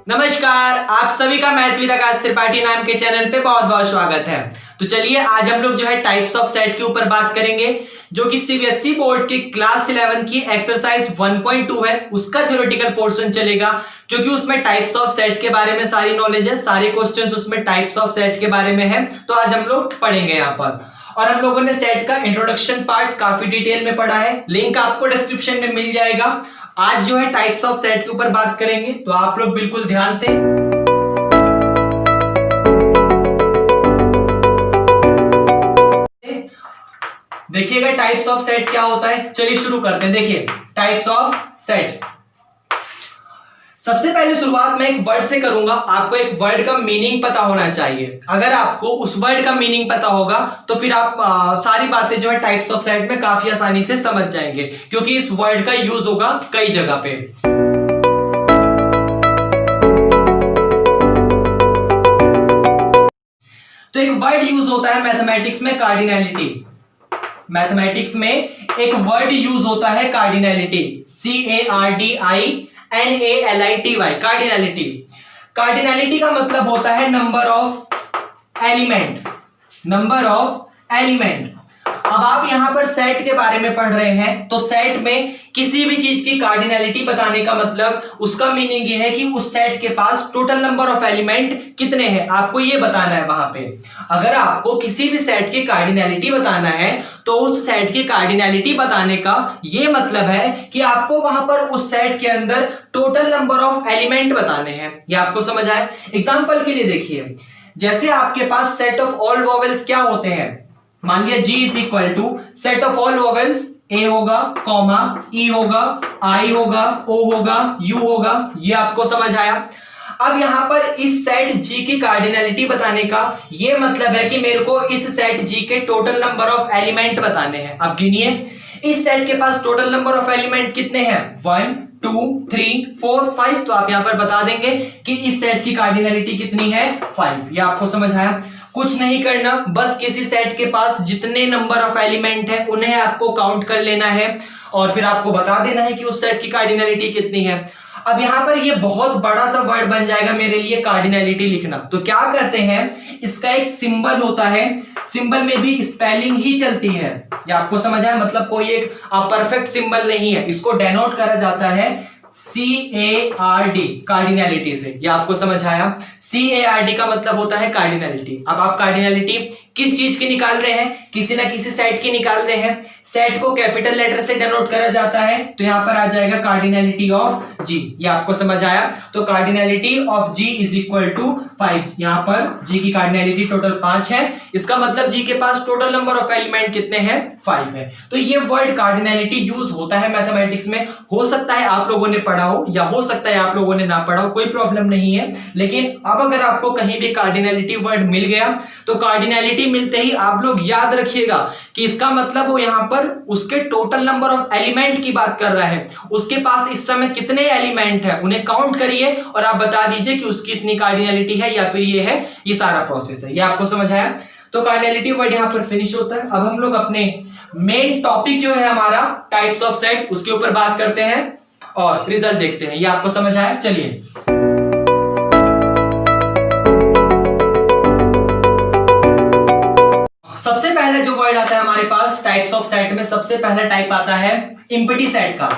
नमस्कार, आप सभी का मैथ विद आकाश त्रिपाठी नाम के चैनल पे बहुत बहुत स्वागत है। तो चलिए आज हम लोग जो है टाइप्स ऑफ सेट के ऊपर बात करेंगे, जो कि सीबीएसई बोर्ड की क्लास 11 की एक्सरसाइज 1.2 है, उसका थ्योरेटिकल पोर्शन चलेगा, क्योंकि उसमें टाइप्स ऑफ सेट के बारे में सारी नॉलेज है, सारे क्वेश्चंस उसमें टाइप्स ऑफ सेट के बारे में है। तो आज हम लोग पढ़ेंगे यहाँ पर। और हम लोगों ने सेट का इंट्रोडक्शन पार्ट काफी डिटेल में पढ़ा है, लिंक आपको डिस्क्रिप्शन में मिल जाएगा। आज जो है टाइप्स ऑफ सेट के ऊपर बात करेंगे, तो आप लोग बिल्कुल ध्यान से देखिएगा टाइप्स ऑफ सेट क्या होता है। चलिए शुरू करते हैं। देखिए टाइप्स ऑफ सेट, सबसे पहले शुरुआत मैं एक वर्ड से करूंगा। आपको एक वर्ड का मीनिंग पता होना चाहिए। अगर आपको उस वर्ड का मीनिंग पता होगा तो फिर आप सारी बातें जो है टाइप्स ऑफ सेट में काफी आसानी से समझ जाएंगे, क्योंकि इस वर्ड का यूज होगा कई जगह पे। तो एक वर्ड यूज होता है मैथमेटिक्स में कार्डिनैलिटी। मैथमेटिक्स में एक वर्ड यूज होता है कार्डिनैलिटी, CARDINALITY, कार्डिनैलिटी। कार्डिनैलिटी का मतलब होता है number of element, number of element. अब आप यहां पर सेट के बारे में पढ़ रहे हैं, तो सेट में किसी भी चीज की कार्डिनैलिटी बताने का मतलब, उसका मीनिंग ये है कि उस सेट के पास टोटल नंबर ऑफ एलिमेंट कितने हैं, आपको ये बताना है वहां पे। अगर आपको किसी भी सेट की कार्डिनैलिटी बताना है, तो उस सेट की कार्डिनैलिटी बताने का ये मतलब है कि आपको वहां पर उस सेट के अंदर टोटल नंबर ऑफ एलिमेंट बताने हैं। ये आपको समझ आए? एग्जांपल के लिए देखिए, जैसे आपके पास सेट ऑफ ऑल वोवेल्स क्या होते हैं, मान लिया G is equal to set of all vowels, A होगा, कॉमा, ई होगा, आई होगा, ओ होगा, यू होगा। ये आपको समझ आया? अब यहां पर इस सेट G की कार्डिनैलिटी बताने का ये मतलब है कि मेरे को इस सेट G के टोटल नंबर ऑफ एलिमेंट बताने हैं। अब गिनिए, इस सेट के पास टोटल नंबर ऑफ एलिमेंट कितने हैं, 1 2 3 4 5। तो आप यहां पर बता देंगे कि इस सेट की कार्डिनैलिटी कितनी है, 5। ये आपको समझ आया? कुछ नहीं करना, बस किसी सेट के पास जितने नंबर ऑफ एलिमेंट है उन्हें आपको काउंट कर लेना है और फिर आपको बता देना है कि उस सेट की कार्डिनैलिटी कितनी है। अब यहां पर ये बहुत बड़ा सा वर्ड बन जाएगा मेरे लिए, कार्डिनैलिटी लिखना। तो क्या करते हैं, इसका एक सिंबल होता है, सिंबल में भी स्पेलिंग ही चलती है। ये आपको समझ आया? मतलब कोई एक परफेक्ट सिंबल नहीं है, इसको डेनोट करा जाता है CARD, कार्डिनैलिटी से। ये आपको समझ आया? CARD का मतलब होता है कार्डिनैलिटी। अब आप कार्डिनैलिटी किस चीज की निकाल रहे हैं, किसी ना किसी सेट की निकाल रहे हैं। सेट को कैपिटल लेटर से डिनोट करा जाता है, तो यहां पर आ जाएगा कार्डिनैलिटी ऑफ G। ये आपको समझ आया? तो cardinality of G is equal to 5। यहां पर G की कार्डिनैलिटी टोटल 5 है, इसका मतलब G के पास टोटल नंबर ऑफ एलिमेंट कितने हैं, 5 है। तो ये वर्ड कार्डिनैलिटी यूज होता है मैथमेटिक्स में। हो सकता है आप लोगों ने पढ़ा हो या हो सकता है आप लोगों ने ना पढ़ा हो, कोई प्रॉब्लम नहीं है। लेकिन अब अगर आपको कहीं भी कार्डिनैलिटी वर्ड मिल गया, तो कार्डिनैलिटी मिलते ही आप लोग याद रखिएगा कि इसका मतलब वो यहां पर उसके टोटल नंबर ऑफ एलिमेंट की बात कर रहा है। उसके पास इस समय कितने एलिमेंट है, उन्हें काउंट करिए और आप बता दीजिए कि उसकी इतनी कार्डिनैलिटी है या फिर ये है। ये सारा प्रोसेस है। ये आपको समझ आया? तो कार्डिनैलिटी वर्ड यहां पर फिनिश होता है। अब हम लोग अपने मेन टॉपिक जो है हमारा टाइप्स ऑफ सेट, उसके ऊपर बात करते हैं और रिजल्ट देखते हैं। ये आपको समझ आया? चलिए सबसे पहले जो वर्ड आता है हमारे पास टाइप्स ऑफ सेट में, सबसे पहला टाइप आता है एम्प्टी सेट का।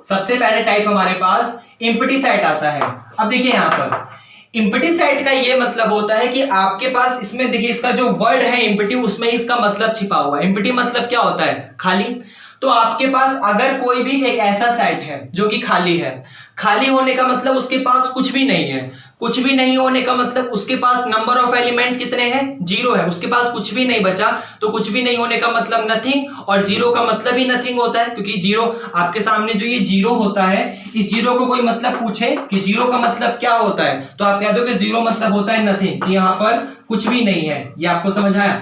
सबसे पहले टाइप हमारे पास एम्प्टी सेट आता है। अब देखिए यहां पर एम्प्टी सेट का ये मतलब होता है कि आपके पास इसमें देखिए, इसका जो वर्ड है एम्प्टी, उसमें इसका मतलब छिपा हुआ है। एम्प्टी मतलब क्या होता है, खाली। तो आपके पास अगर कोई भी एक ऐसा सेट है जो कि खाली है, खाली होने का मतलब उसके पास कुछ भी नहीं है। कुछ भी नहीं होने का मतलब उसके पास नंबर ऑफ एलिमेंट कितने हैं, 0 है। उसके पास कुछ भी नहीं बचा, तो कुछ भी नहीं होने का मतलब नथिंग, और 0 का मतलब ही नथिंग होता है, क्योंकि 0 आपके सामने जो ये 0 होता है, इस 0 को कोई मतलब पूछे कि 0 का मतलब क्या होता है, तो आप कह दो कि 0 मतलब होता है नथिंग, कि यहाँ पर कुछ भी नहीं है। ये आपको समझ आया?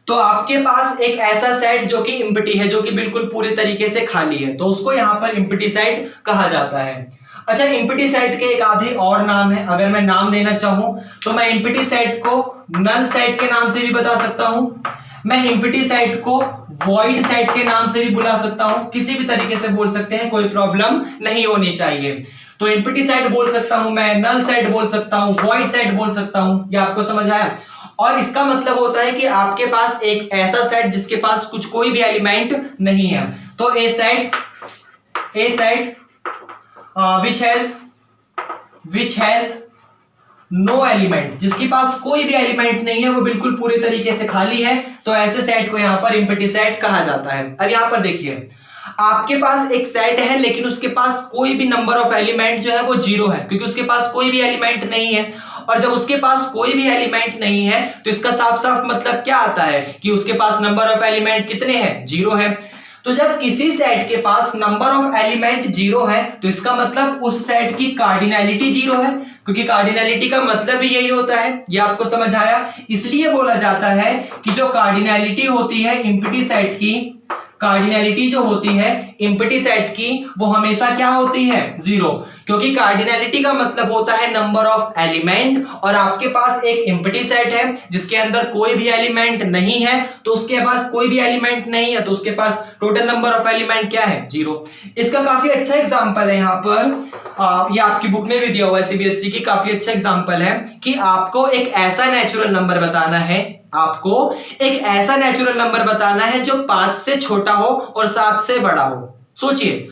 तो आपके पास एक ऐसा सेट जो कि एम्प्टी है, जो कि बिल्कुल पूरे तरीके से खाली है, तो उसको यहां पर एम्प्टी सेट कहा जाता है। अच्छा, एम्प्टी सेट के एक आधे और नाम है। अगर मैं नाम देना चाहूं तो मैं एम्प्टी सेट को नल सेट के नाम से भी बता सकता हूं, मैं एम्प्टी सेट को वॉइड सेट के नाम से भी बुला सकता हूं, किसी भी तरीके से बोल सकते हैं, कोई प्रॉब्लम नहीं होनी चाहिए। तो एम्प्टी सेट बोल सकता हूं मैं, नल सेट बोल सकता हूं, वॉइड सेट बोल सकता हूं। ये आपको समझ आया? और इसका मतलब होता है कि आपके पास एक ऐसा सेट जिसके पास कुछ कोई भी एलिमेंट नहीं है। तो a set which has no element, जिसके पास कोई भी एलिमेंट नहीं है, वो बिल्कुल पूरे तरीके से खाली है, तो ऐसे सेट को यहां पर एम्प्टी सेट कहा जाता है। अब यहां पर देखिए, आपके पास एक सेट है लेकिन उसके पास कोई भी नंबर ऑफ एलिमेंट जो है वो 0 है, क्योंकि उसके पास कोई भी एलिमेंट नहीं है। और जब उसके पास कोई भी एलिमेंट नहीं है तो इसका साफ साफ मतलब क्या आता है कि उसके पास नंबर ऑफ एलिमेंट कितने हैं? 0 है। तो जब किसी सेट के पास नंबर ऑफ एलिमेंट 0 है तो इसका मतलब उस सेट की कार्डिनैलिटी 0 है, क्योंकि कार्डिनैलिटी का मतलब भी यही होता है। ये आपको समझ आया? इसलिए बोला जाता है कि जो कार्डिनैलिटी होती है एम्प्टी सेट की, कार्डिनैलिटी जो होती है एम्प्टी सेट की, वो हमेशा क्या होती है? 0, क्योंकि कार्डिनैलिटी का मतलब होता है नंबर ऑफ एलिमेंट, और आपके पास एक एम्प्टी सेट है जिसके अंदर कोई भी एलिमेंट नहीं है, तो उसके पास कोई भी एलिमेंट नहीं है तो उसके पास टोटल नंबर ऑफ एलिमेंट क्या है? 0। इसका काफी अच्छा एग्जांपल है यहाँ पर, ये आपकी बुक में भी दिया हुआ है सीबीएसई की, काफी अच्छा एग्जांपल है कि आपको एक ऐसा नेचुरल नंबर बताना है, आपको एक ऐसा नेचुरल नंबर बताना है जो 5 से छोटा हो और 7 से बड़ा हो। सोचिए,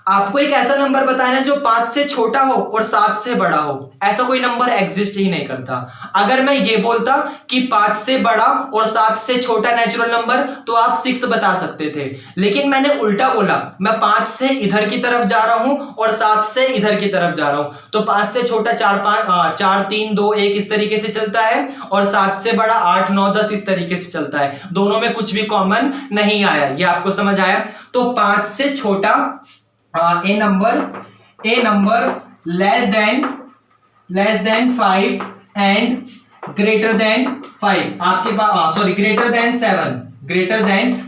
आपको एक ऐसा नंबर बताना है जो 5 से छोटा हो और 7 से बड़ा हो। ऐसा कोई नंबर एग्जिस्ट ही नहीं करता। अगर मैं ये बोलता कि 5 से बड़ा और 7 से छोटा नेचुरल नंबर, तो आप 6 बता सकते थे, लेकिन मैंने उल्टा बोला, मैं 5 से इधर की तरफ जा रहा हूं और 7 से इधर की तरफ जा रहा हूं, तो 5 से छोटा 4 3 2 1 इस तरीके से चलता है, और 7 से बड़ा 8 9 10 इस तरीके से चलता है। दोनों में कुछ भी कॉमन नहीं आया। ये आपको समझ आया? तो 5 से छोटा a number less than 5 and greater than 5, आपके पास greater than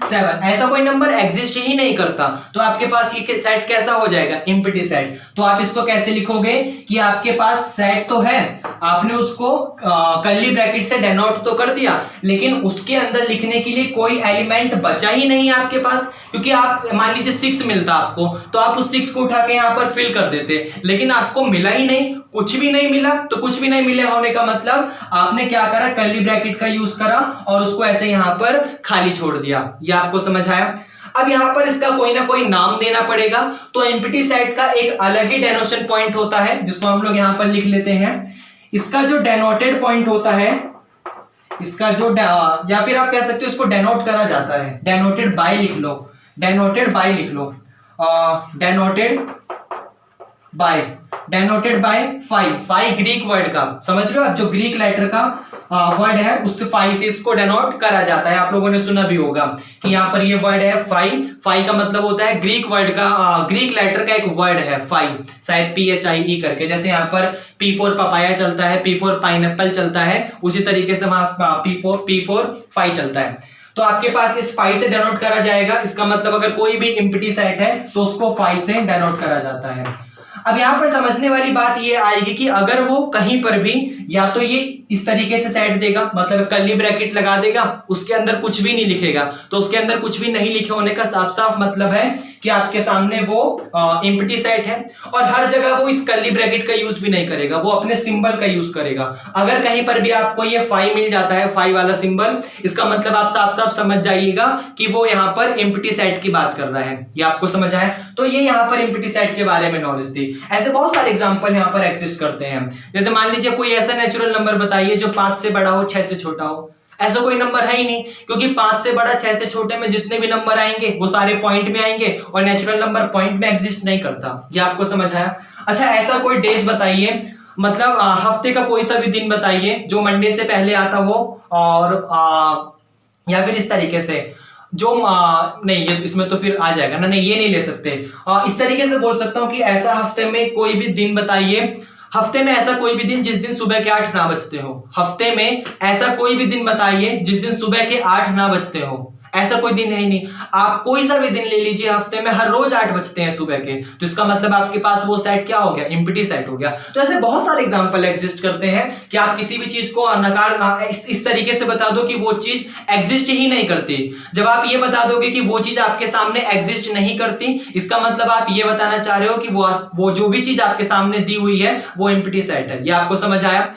7 ऐसा कोई नंबर एग्जिस्ट ही नहीं करता। तो आपके पास ये सेट कैसा हो जाएगा? Empty set. तो आप इसको कैसे लिखोगे कि आपके पास सेट तो है, आपने उसको कर्ली ब्रैकेट से डेनोट तो कर दिया, लेकिन उसके अंदर लिखने के लिए कोई एलिमेंट बचा ही नहीं है आपके पास, क्योंकि आप मान लीजिए 6 मिलता आपको, तो आप उस 6 को उठा के यहां पर फिल कर देते, लेकिन आपको मिला ही नहीं, कुछ भी नहीं मिला। तो कुछ भी नहीं मिले होने का मतलब आपने क्या करा? कर्ली ब्रैकेट का यूज करा और उसको ऐसे यहां पर खाली छोड़ दिया। ये आपको समझ आया? अब यहां पर इसका कोई ना कोई नाम देना पड़ेगा। तो एम्प्टी सेट का एक अलग ही डेनोशन पॉइंट होता है, जिसको हम लोग यहां पर लिख लेते हैं। इसका जो डेनोटेड पॉइंट होता है, इसका जो या फिर आप कह सकते हो इसको डेनोट करा जाता है, डेनोटेड बाय लिख लो, denoted by phi Greek word का, समझ लो आप, जो ग्रीक लेटर का वर्ड है उससे फाई से इसको डेनोट करा जाता है। आप लोगों ने सुना भी होगा कि यहाँ पर ये वर्ड है फाई का मतलब होता है ग्रीक वर्ड का, ग्रीक लेटर का एक वर्ड है फाई, शायद PHIE करके। जैसे यहाँ पर P फॉर पपाया चलता है, P फॉर पाइनएप्पल चलता है, उसी तरीके से वहां P फॉर फाई चलता है। तो आपके पास इस फाई से डेनोट करा जाएगा। इसका मतलब अगर कोई भी एम्प्टी सेट है तो उसको फाई से डेनोट करा जाता है। अब यहां पर समझने वाली बात ये आएगी कि अगर वो कहीं पर भी या तो ये इस तरीके से सेट देगा, मतलब कर्ली ब्रैकेट लगा देगा, उसके अंदर कुछ भी नहीं लिखेगा, तो उसके अंदर कुछ भी नहीं लिखे होने का साफ साफ मतलब है कि आपके सामने वो एम्प्टी सेट है। और हर जगह वो इस कर्ली ब्रैकेट का यूज भी नहीं करेगा, वो अपने सिंबल का यूज करेगा। अगर कहीं पर भी आपको ये फाई मिल जाता है, फाई वाला सिंबल, इसका मतलब आप साफ साफ समझ जाइएगा कि वो यहाँ पर एम्प्टी सेट की बात कर रहा है। ये आपको समझ आया? तो ये यहाँ पर एम्प्टी सेट के बारे में नॉलेज थी। ऐसे बहुत सारे एग्जांपल यहाँ पर एग्जिस्ट करते हैं। जैसे मान लीजिए कोई ऐसा नेचुरल नंबर बताइए जो 5 से बड़ा हो 6 से छोटा हो। ऐसा कोई नंबर है ही नहीं, क्योंकि 5 से बड़ा 6 से छोटे में जितने भी नंबर आएंगे वो सारे पॉइंट में आएंगे, और नेचुरल नंबर पॉइंट में एग्जिस्ट नहीं करता। ये आपको समझ आया? अच्छा, ऐसा कोई डेज बताइए, मतलब हफ्ते का कोई सा भी दिन बताइए जो मंडे से पहले आता हो, और या फिर इस तरीके से जो नहीं, ये इसमें तो फिर आ जाएगा ना, नहीं ये नहीं ले सकते। इस तरीके से बोल सकता हूं कि ऐसा हफ्ते में कोई भी दिन बताइए, हफ्ते में ऐसा कोई भी दिन जिस दिन सुबह के 8 ना बजते हो। हफ्ते में ऐसा कोई भी दिन बताइए जिस दिन सुबह के 8 ना बजते हो। ऐसा कोई दिन है ही नहीं। आप कोई सा भी दिन ले लीजिए हफ्ते में, हर रोज 8 बजते हैं सुबह के, तो इसका मतलब आपके पास वो सेट क्या हो गया, एम्प्टी सेट हो गया। तो ऐसे बहुत सारे एग्जांपल एग्जिस्ट करते हैं कि आप किसी भी चीज को नकार इस तरीके से बता दो कि वो चीज एग्जिस्ट ही नहीं करती। जब आप ये बता दोगे कि वो चीज आपके सामने एग्जिस्ट नहीं करती, इसका मतलब आप ये बताना चाह रहे हो कि वो जो भी चीज आपके सामने दी हुई है वो एम्प्टी सेट है। ये आपको समझ आया?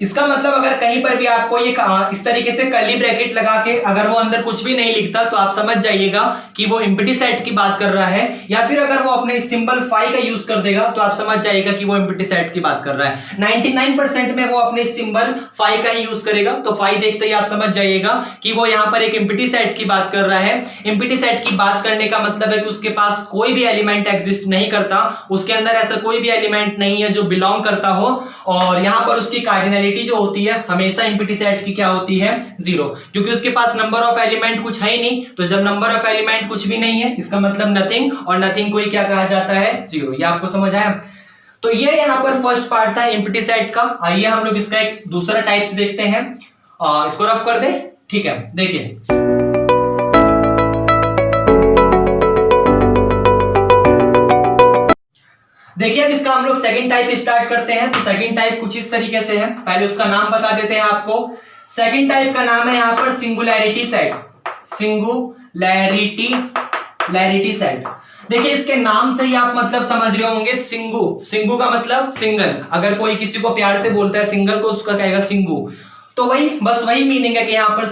इसका मतलब अगर कहीं पर भी आपको ये इस तरीके से कर्ली ब्रैकेट लगा के अगर वो अंदर कुछ भी नहीं लिखता तो आप समझ जाइएगा कि वो एम्प्टी सेट की बात कर रहा है, या फिर अगर वो अपने सिंबल फाई का यूज कर देगा तो आप समझ जाइएगा कि वो एम्प्टी सेट की बात कर रहा है। 99% में वो अपने सिंबल फाई का ही यूज करेगा, तो फाई देखते ही आप समझ जाइएगा कि वो यहाँ पर एक एम्प्टी सेट की बात कर रहा है। एम्प्टी सेट की बात करने का मतलब है कि उसके पास कोई भी एलिमेंट एग्जिस्ट नहीं करता, उसके अंदर ऐसा कोई भी एलिमेंट नहीं है जो बिलोंग करता हो, और यहाँ पर उसकी कार्डिनलिटी जो होती है हमेशा एम्प्टी सेट की क्या होती है, 0, क्योंकि उसके पास नंबर ऑफ एलिमेंट कुछ है ही नहीं। तो जब नंबर ऑफ एलिमेंट कुछ भी नहीं है इसका मतलब नथिंग, और नथिंग को ही क्या कहा जाता है, 0। ये आपको समझ आया? तो ये यहां पर फर्स्ट पार्ट था एम्प्टी सेट का। आइए हम लोग इसका एक दूसरा टाइप्स देखते हैं, इसको रफ कर दे, ठीक है। देखिए देखिए अब इसका हम लोग सेकंड टाइप स्टार्ट करते हैं। तो सेकंड टाइप कुछ इस तरीके से है, पहले उसका नाम बता देते हैं आपको। सेकंड टाइप का नाम है यहाँ पर सिंगुलैरिटी सेट। Singularity set. देखिए इसके नाम से ही आप मतलब समझ रहे होंगे, सिंगू का मतलब सिंगल। अगर कोई किसी को प्यार से बोलता है सिंगल को, उसका कहेगा सिंगू। तो बस वही मीनिंग है कि यहाँ पर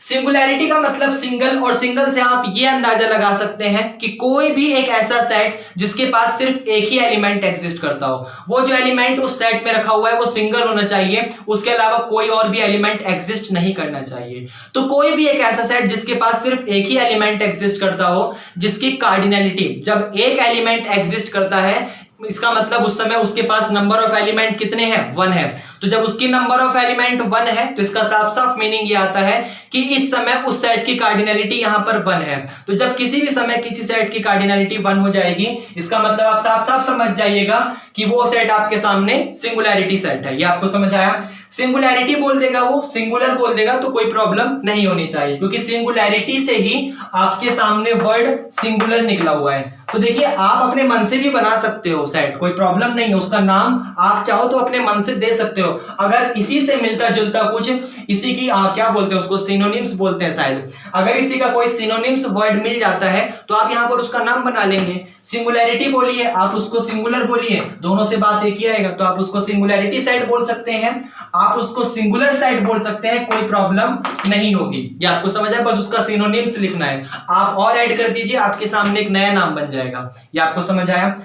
सिंगुलैरिटी का मतलब सिंगल, और सिंगल से आप ये अंदाजा लगा सकते हैं कि कोई भी एक ऐसा सेट जिसके पास सिर्फ एक ही एलिमेंट एग्जिस्ट करता हो। वो जो एलिमेंट उस सेट में रखा हुआ है वो सिंगल होना चाहिए, उसके अलावा कोई और भी एलिमेंट एग्जिस्ट नहीं करना चाहिए। तो कोई भी एक ऐसा सेट जिसके पास सिर्फ एक ही एलिमेंट एग्जिस्ट करता हो, जिसकी कार्डिनलिटी, जब एक एलिमेंट एग्जिस्ट करता है इसका मतलब उस समय उसके पास नंबर ऑफ एलिमेंट कितने हैं, 1 है। तो जब उसकी नंबर ऑफ एलिमेंट 1 है तो इसका साफ साफ मीनिंग ये आता है कि इस समय उस सेट की कार्डिनलिटी यहां पर 1 है। तो जब किसी भी समय किसी सेट की कार्डिनलिटी 1 हो जाएगी, इसका मतलब आप साफ साफ समझ जाइएगा कि वो सेट आपके सामने सिंगुलैरिटी सेट है। ये आपको समझ आया? सिंगुलैरिटी बोल देगा वो, सिंगुलर बोल देगा तो कोई प्रॉब्लम नहीं होनी चाहिए, क्योंकि सिंगुलैरिटी से ही आपके सामने वर्ड सिंगुलर निकला हुआ है। तो देखिए आप अपने मन से भी बना सकते हो सेट, कोई प्रॉब्लम नहीं है। उसका नाम आप चाहो तो अपने मन से दे सकते हो। अगर इसी से मिलता जुलता कुछ, इसी की क्या बोलते हैं उसको, सिनोनिम्स बोलते हैं शायद। अगर इसी का कोई सिनोनिम्स वर्ड मिल जाता है तो आप यहां पर उसका नाम बना लेंगे। सिंगुलैरिटी बोलिए, आप उसको सिंगुलर बोलिए, दोनों से बात एक ही आएगा। तो आप उसको सिंगुलैरिटी सेट बोल सकते हैं, आप उसको सिंगुलर सेट बोल सकते हैं, कोई प्रॉब्लम नहीं होगी। ये आपको समझ आया? बस उसका सिनोनिम्स लिखना है, आप और ऐड कर दीजिए, आपके सामने एक नया नाम बन जाएगा। ये आपको समझ आया?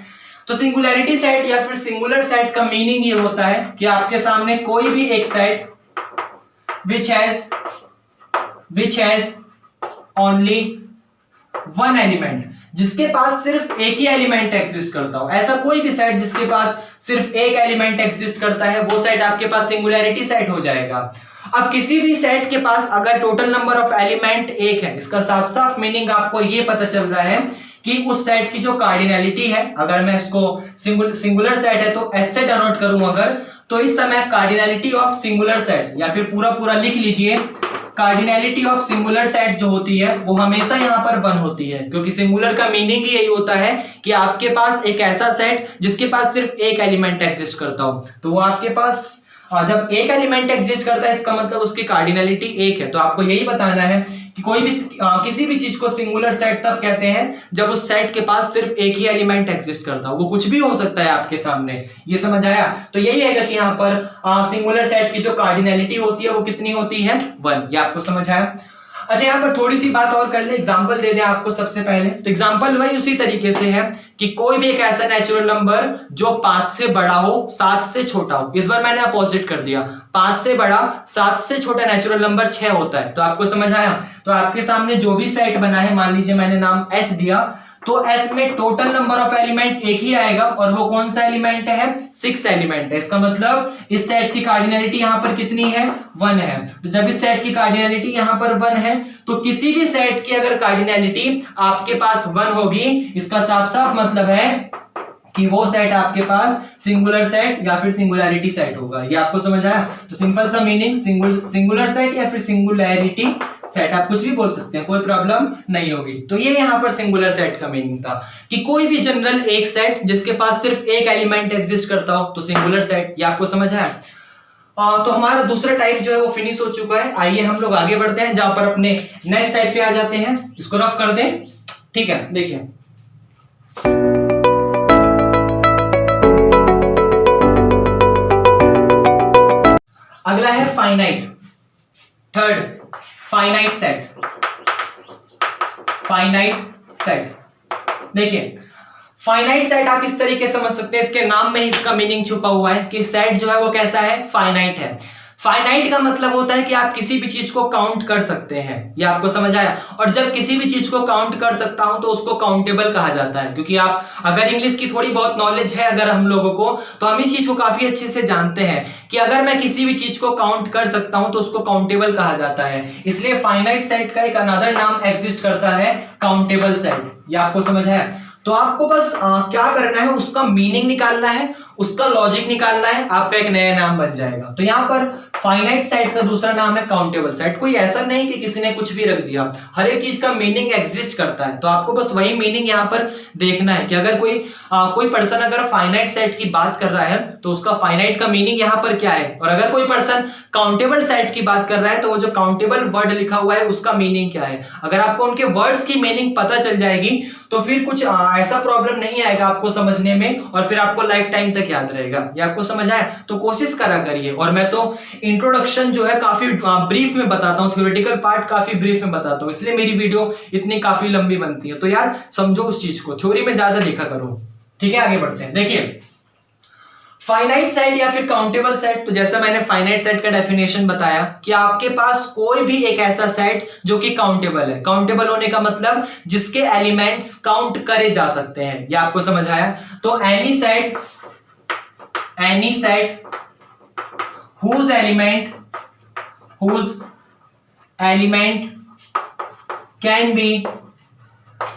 तो सिंगुलैरिटी सेट या फिर सिंगुलर सेट का मीनिंग ये होता है कि आपके सामने कोई भी एक set which has only one element, जिसके पास सिर्फ एक ही एलिमेंट एग्जिस्ट करता हो। ऐसा कोई भी सेट जिसके पास सिर्फ एक एलिमेंट एग्जिस्ट करता है, वो सेट आपके पास सिंगुलैरिटी सेट हो जाएगा। अब किसी भी सेट के पास अगर टोटल नंबर ऑफ एलिमेंट 1 है, इसका साफ साफ मीनिंग आपको ये पता चल रहा है कि उस सेट की जो कार्डिनलिटी है, अगर मैं इसको सिंगुलर सेट है तो एस से डिनोट करूं अगर, तो इस समय कार्डिनलिटी ऑफ सिंगुलर सेट, या फिर पूरा लिख लीजिए, कार्डिनलिटी ऑफ सिंगुलर सेट जो होती है वो हमेशा यहां पर 1 होती है, क्योंकि सिंगुलर का मीनिंग यही होता है कि आपके पास एक ऐसा सेट जिसके पास सिर्फ एक एलिमेंट एग्जिस्ट करता हो। तो वो आपके पास जब एक एलिमेंट एग्जिस्ट करता है इसका मतलब उसकी कार्डिनलिटी 1 है। तो आपको यही बताना है कि कोई भी किसी भी चीज को सिंगुलर सेट तब कहते हैं जब उस सेट के पास सिर्फ एक ही एलिमेंट एग्जिस्ट करता हो। वो कुछ भी हो सकता है आपके सामने। ये समझ आया? तो यही है कि यहाँ पर सिंगुलर सेट की जो कार्डिनलिटी होती है वो कितनी होती है, 1। ये आपको समझ आया? अच्छा यहाँ पर थोड़ी सी बात और कर ले, एग्जांपल दे दें आपको सबसे पहले। तो एग्जांपल वही उसी तरीके से है कि कोई भी एक ऐसा नेचुरल नंबर जो 5 से बड़ा हो 7 से छोटा हो। इस बार मैंने अपोजिट कर दिया, 5 से बड़ा 7 से छोटा नेचुरल नंबर 6 होता है। तो आपको समझ आया? तो आपके सामने जो भी सेट बना है, मान लीजिए मैंने नाम S दिया, तो S में टोटल नंबर ऑफ एलिमेंट एक ही आएगा, और वो कौन सा एलिमेंट है, 6 एलिमेंट है। इसका मतलब इस सेट की कार्डिनलिटी यहां पर कितनी है, 1 है। तो जब इस सेट की कार्डिनलिटी यहां पर 1 है, तो किसी भी सेट की अगर कार्डिनलिटी आपके पास 1 होगी, इसका साफ साफ मतलब है कि वो सेट आपके पास सिंगुलर सेट या फिर सिंगुलैरिटी सेट होगा। ये आपको समझ आया? तो सिंपल सा मीनिंग सिंगुलर सेट या फिर सिंगुलैरिटी सेट, आप कुछ भी बोल सकते हैं, कोई प्रॉब्लम नहीं होगी। तो ये यहाँ पर सिंगुलर सेट का मीनिंग था कि कोई भी जनरल एक सेट जिसके पास सिर्फ एक एलिमेंट एग्जिस्ट करता हो तो सिंगुलर सेट। ये आपको समझ आया? तो हमारा दूसरा टाइप जो है वो फिनिश हो चुका है। आइए हम लोग आगे बढ़ते हैं, जहां पर अपने नेक्स्ट टाइप पे आ जाते हैं। इसको रफ कर दें, ठीक है? देखिए, अगला है finite. Third, finite set. Finite set, देखिए फाइनाइट सेट आप इस तरीके से समझ सकते हैं, इसके नाम में ही इसका मीनिंग छुपा हुआ है कि सेट जो है वो कैसा है? फाइनाइट है। फाइनाइट का मतलब होता है कि आप किसी भी चीज को काउंट कर सकते हैं। ये आपको समझ आया? और जब किसी भी चीज को काउंट कर सकता हूं तो उसको काउंटेबल कहा जाता है। क्योंकि आप अगर इंग्लिश की थोड़ी बहुत नॉलेज है अगर हम लोगों को, तो हम इस चीज को काफी अच्छे से जानते हैं कि अगर मैं किसी भी चीज को काउंट कर सकता हूं तो उसको काउंटेबल कहा जाता है। इसलिए फाइनाइट सेट का एक अनदर नाम एग्जिस्ट करता है, काउंटेबल सेट। ये आपको समझ आया? तो आपको बस क्या करना है, उसका मीनिंग निकालना है, उसका लॉजिक निकालना है, आपका एक नया नाम बन जाएगा। तो यहां पर फाइनाइट सेट का दूसरा नाम है काउंटेबल सेट। कोई ऐसा नहीं कि किसी ने कुछ भी रख दिया, हर एक चीज का मीनिंग एग्जिस्ट करता है। तो आपको बस वही मीनिंग यहां पर देखना है कि अगर कोई पर्सन अगर फाइनाइट सेट की बात कर रहा है तो उसका फाइनाइट का मीनिंग यहां पर क्या है, और अगर कोई पर्सन काउंटेबल सेट की बात कर रहा है तो वो जो काउंटेबल वर्ड लिखा हुआ है उसका मीनिंग क्या है। अगर आपको उनके वर्ड्स की मीनिंग पता चल जाएगी तो फिर कुछ ऐसा प्रॉब्लम नहीं आएगा आपको समझने में, और फिर आपको लाइफ टाइम तक याद रहेगा। ये आपको समझ आया? तो कोशिश करा करिए। और मैं तो इंट्रोडक्शन जो है काफी ब्रीफ में बताता हूँ, थ्योरेटिकल पार्ट काफी ब्रीफ में बताता हूँ, इसलिए मेरी वीडियो इतनी काफी लंबी बनती है। तो यार समझो उस चीज को, थ्योरी में ज्यादा लिखा करो, ठीक है? आगे बढ़ते हैं। देखिए फाइनाइट सेट या फिर काउंटेबल सेट, तो जैसा मैंने फाइनाइट सेट का डेफिनेशन बताया कि आपके पास कोई भी एक ऐसा सेट जो कि काउंटेबल है। काउंटेबल होने का मतलब जिसके एलिमेंट्स काउंट करे जा सकते हैं। ये आपको समझ आया? तो any set whose element can be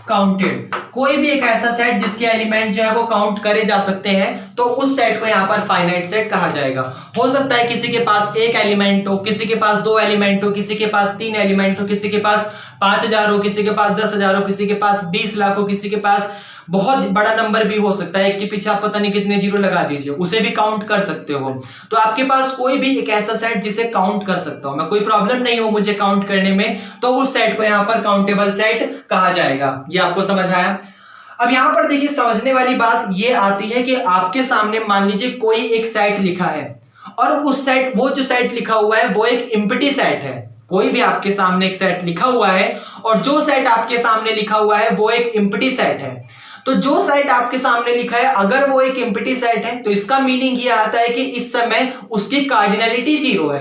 counted. कोई भी एक ऐसा सेट जिसके एलिमेंट जो है वो काउंट करे जा सकते हैं तो उस सेट को यहां पर फाइनाइट सेट कहा जाएगा। हो सकता है किसी के पास एक एलिमेंट हो, किसी के पास दो एलिमेंट हो, किसी के पास तीन एलिमेंट हो, किसी के पास 5000 हो, किसी के पास 10,000 हो, किसी के पास 20 लाख हो, किसी के पास बहुत बड़ा नंबर भी हो सकता है, एक के पीछे आप पता नहीं कितने जीरो लगा दीजिए, उसे भी काउंट कर सकते हो। तो आपके पास कोई भी एक ऐसा सेट जिसे काउंट कर सकता हूं मैं, कोई प्रॉब्लम नहीं हो मुझे काउंट करने में, तो उस सेट को यहां पर काउंटेबल सेट कहा जाएगा। ये आपको समझ आया? अब यहां पर देखिए समझने वाली बात ये आती है कि आपके सामने मान लीजिए कोई एक सेट लिखा है और वो जो सेट लिखा हुआ है वो एक एम्प्टी सेट है। कोई भी आपके सामने एक सेट लिखा हुआ है और जो सेट आपके सामने लिखा हुआ है वो एक एम्प्टी सेट है। तो जो सेट आपके सामने लिखा है अगर वो एक एम्प्टी सेट है तो इसका मीनिंग ये आता है कि इस समय उसकी कार्डिनलिटी 0 है।